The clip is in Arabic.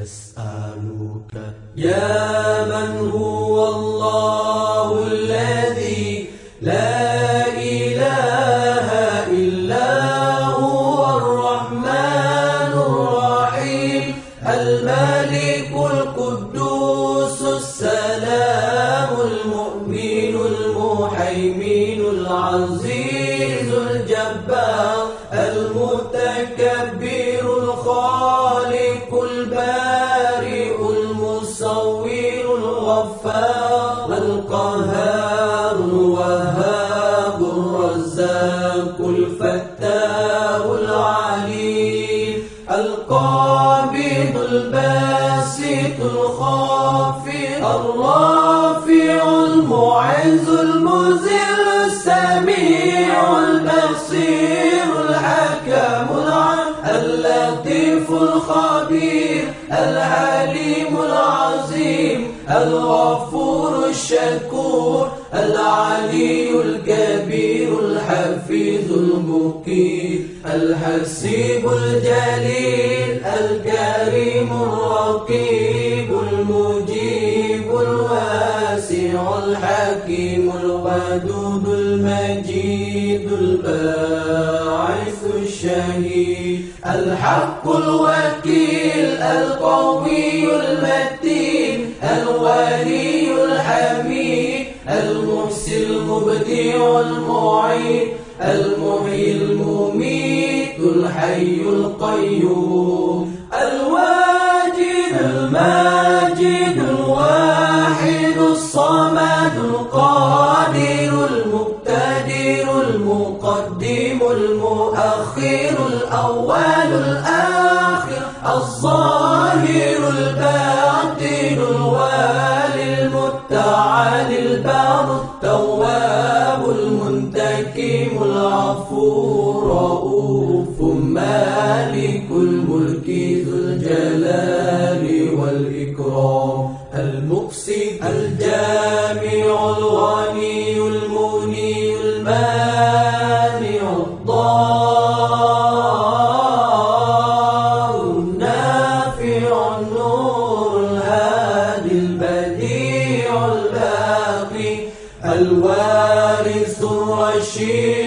نسألك يا من هو الله الذي لا إله إلا هو الرحمن الرحيم الملك القدوس السلام المؤمن المهيمن العزيز الجبار المتكبر الخالق البارئ المصور الغفار القهار الوهاب الرزاق الفتاح العليم القابض الباسط الخافض الرافع المعز المذل السميع البصير الحكم اللطيف الخبير العليم العظيم الغفور الشكور العلي الكبير الحفيظ المقيت الحسيب الجليل الكريم الرقيب المجيب الواسع الحكيم الودود المجيد الباعث الشهيد الحق الوكيل القوي المتين الولي الحميد المحسن المبدع المعيد المحيي المميت الحي القيوم الواجد الماجد الواحد الصمد القادر المقتدر المقدم المؤخر الأول الآخر الظاهر الباطن الوالي المتعال البار التواب المنتقم العفو الرؤوف مالك الملك ذو الجلال والإكرام المقسط الجامع الغني المغني المانع الضار النافع النور الهادي البديع الباقي الوارث الرشيد